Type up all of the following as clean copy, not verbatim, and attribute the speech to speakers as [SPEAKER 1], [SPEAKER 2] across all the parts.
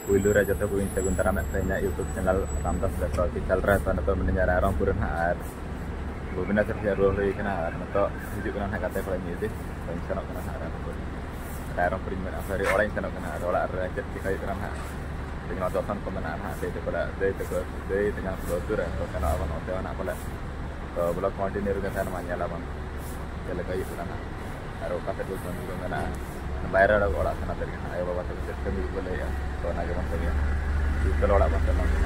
[SPEAKER 1] Puylu raja tu puin sebentar amat banyak YouTube channel Ramdas Gato channel rata nato mendengar orang purun har. Bubina terjadi role kena har nato hidup kena nak kata kalau ni deh. Paling senang kena har orang purun mana hari orang senang kena har orang raja dikai kena har. Dengan dosan kemenangan har dari dengan seluruh atau kena apa nanti mana pula. Blog continue dengan saya namanya lah bang. Jadi kayu kena har. Aru kata dulu mana bayar ada orang sana tadi kan ayo bawa terus kami boleh ya so naga masuk ya itu orang masuk nanti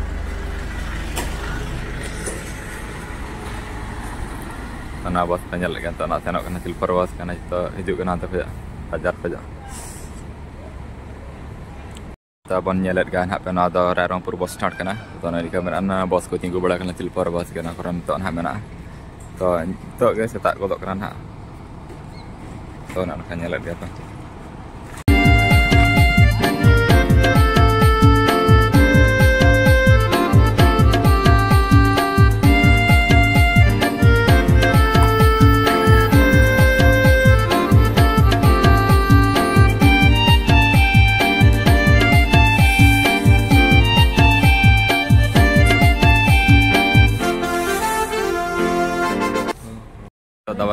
[SPEAKER 1] mana bos tanya lagi kan nak senok kena silver bos karena itu hidup kena nanti pajar saja kita pun nyelet kan hak pernah ada orang pur bos start kena so nanti kamera anak bos ko tinggu bola kena silver bos kena koran tu hak mana so itu guys tak kodok kena so nak nyelet dia tu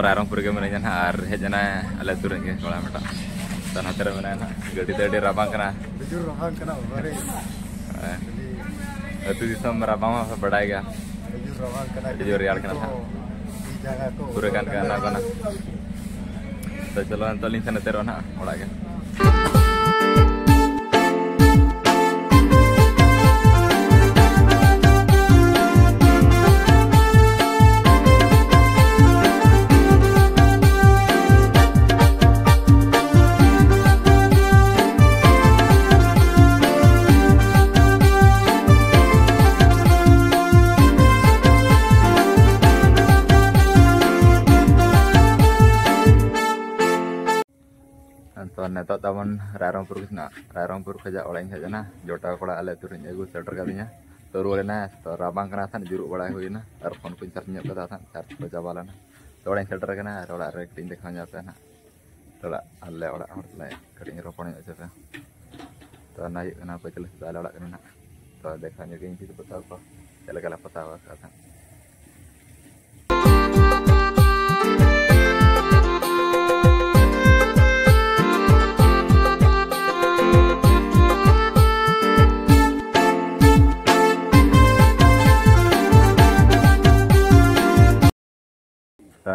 [SPEAKER 1] orang pergi mana har hejana ala turun ke kalau mata tanah terus mana gadi tadi rabang kena
[SPEAKER 2] bujur rabang kena bare
[SPEAKER 1] itu di sana rabang apa berdaya
[SPEAKER 2] bujur rabang kena
[SPEAKER 1] bujur real kena
[SPEAKER 2] di jaga ko
[SPEAKER 1] purakan kena kena तो चलो अंत link से तेरो ना ओड़ा के neto taman rarongpur kerja oleh saja nah jota kola ale turun egu seter kalinya turun na to rabang kena san juruk bala huina arpon pun charnya kata san char baca balana to oleh seter kena ola rek tin dekhanya ta na ola alle ola le kering ropon ya saja to naik kena apa jelas ala ola kena to dekhanya ke itu betul apa kala kala petawa kata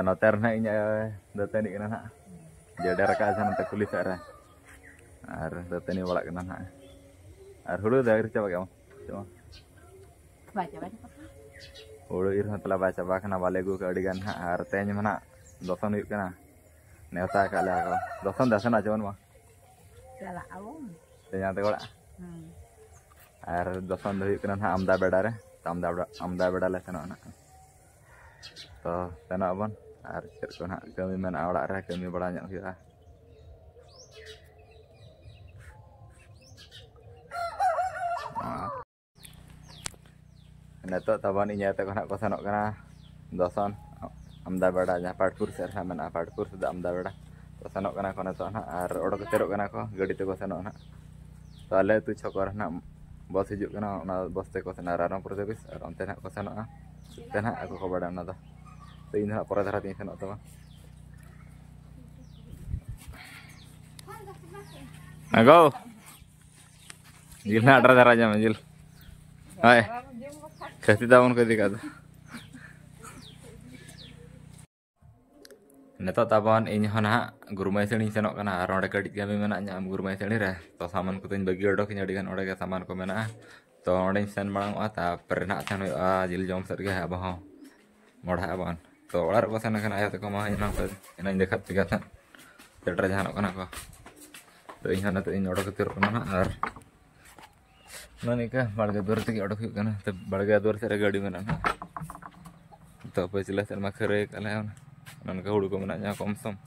[SPEAKER 1] noter na inya data ni kena nak jadi raka sana tak kulis arah data ni walak kena nak hulu dah kerja pakai cuma
[SPEAKER 3] baca
[SPEAKER 1] hulu irhan telah baca kena balik gue keadigan tanya mana dosan yuk kena neota kali aku dosan dah sana cuman mah
[SPEAKER 3] salah awam
[SPEAKER 1] tanya tu kola dosan dah yuk kena amda bedare amda bedale sana nak to sana abon cek ko nak kami mana awak rah kami banyak kita neto taban inya te nak kosanok kana dosan amda beda nya partpur ser mana partpur sudah amda beda kosanok kana kono to na ar odok terok kana ko gadi te kosanok na tale tu chokor na bos hijuk kana na bos te kosana rarang purtebis ar onte na kosanok te na aku ko beda na to तो इन पर धरा तीन सनों तो अगो जिल ना अठारह धरा जाम जिल हाय कैसी दावन को दिखा दो नेता ताबन इन हना गुरुमाई सेणी सनों कना रोडे कड़ी कमी मेना ᱧᱟᱢ गुरुमाई सेणी रे तो सामान को तीन बगी ओडो किन अडिगान ओडे के सामान को मेना तो ओडे सेन मांग ता पर ना थान जिल जम सर के अब हो मोढ़ा बन तो ओड़ा रो sana kan ayat ko ma ina ko ina dekat tiga tan tetra jahan kana ko to ina to ina odo ketir kana ar nanika balga dur te odo kana te balga dur sere gadi mena na to apa jelas ma khere kala nan ka hudu ko mena nya komsom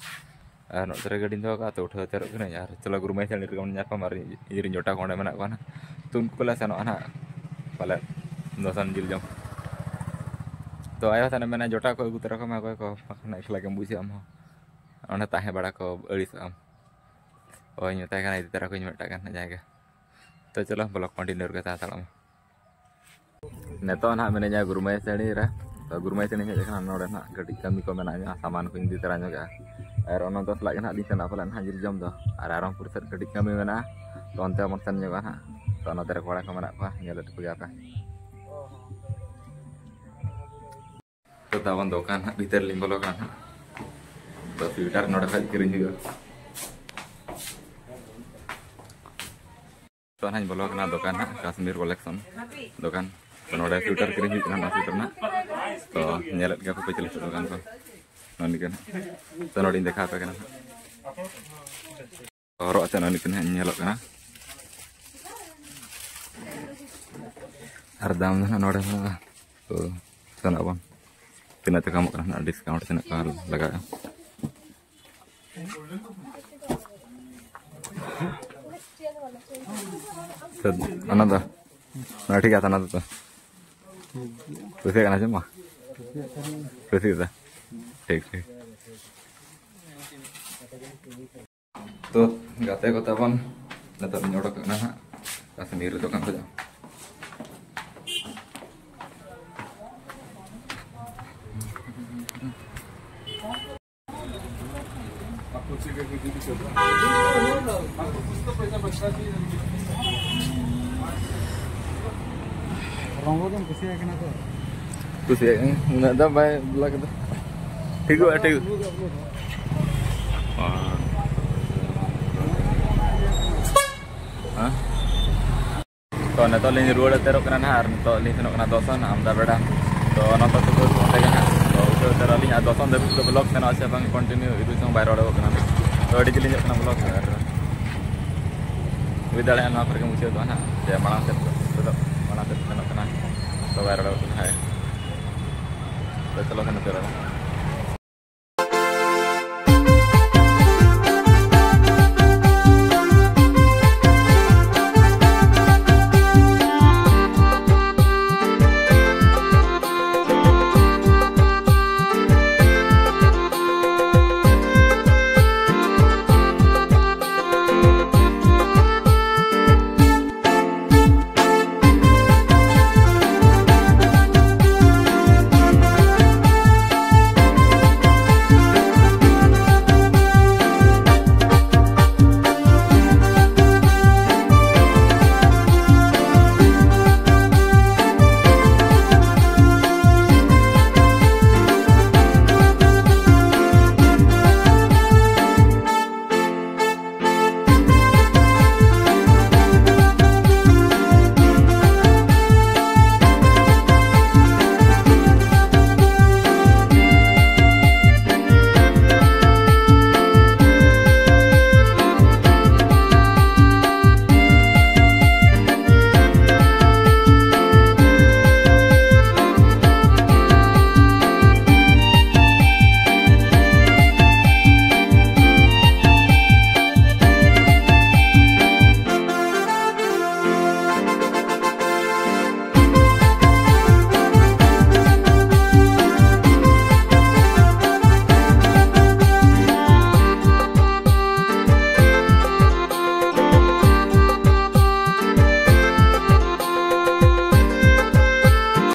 [SPEAKER 1] ar no sere gadi to ka to utha ter kana yar chala guru mai sel nya pa mari iri jota konde mena ko na tun kula sano ana pala dosan jil jam तो आयो थाने मैंने जोटा को गुतरा को मैं को ना इखला के बुझे हम ओने ताहे बड़ा को अड़िस हम ओ न्यता का इतरा को मेटा का जाएगा तो चलो ब्लॉग कंटिन्यू करके तालम नेतो ना मेनेजा गुरुमाई सेणी रे तो गुरुमाई सेणी हे देखना नोडे ना गडी कमी को मेना सामान को इंदी तरह जोगा और ono तो सलाग ना दिसना पलन हाजिर जम दो और आरामपुर से गडी कमी मेना तो onte mon sen जोगा ना तो ono तेरे कोड़ा को मेना को nyelot ko apa तो तावन दुकान भीतर लिंग बोलो kan तो फिल्टर नोडे खाली किरिंग juga तो हां बोलो कना दुकान कश्मीर कलेक्शन दुकान तो नोडे फिल्टर किरिंग juga ना फिल्टर ना तो nyelot ga ko pecel दुकान को नोनी kan तो नोडी देखा apa kan orok ta noni kan nyelot kana ardam na nोडे तो sana bang tina kamu kan discount tina kal laga तो अनंत ना ठीक है अनंत तो खुशी करना चाहिए माँ खुशी था ठीक ठीक तो गाते को तबन नतर नोडक ना कश्मीर तो kan saja
[SPEAKER 2] Ronggodon kusi ya kena tuh.
[SPEAKER 1] खुशी nggak ada baik belak itu ठीक है तो ना तो लिंग रोड तेरो करना है तो लिंग सेनोक ना दोसन आमदा बेड़ा तो ना तो तो होते गना तो उसे तेरा लिंग दोसन दे तो ब्लॉग सेनो आसे बांग कंटिन्यू इदु संग बाय रोड करना तो अडी लिंग करना ब्लॉग विदाले ना पर के मुझे तो ना जे माला से तो माला से सेनोक करना तो बाय रोड है तो चलो सेनो तेरा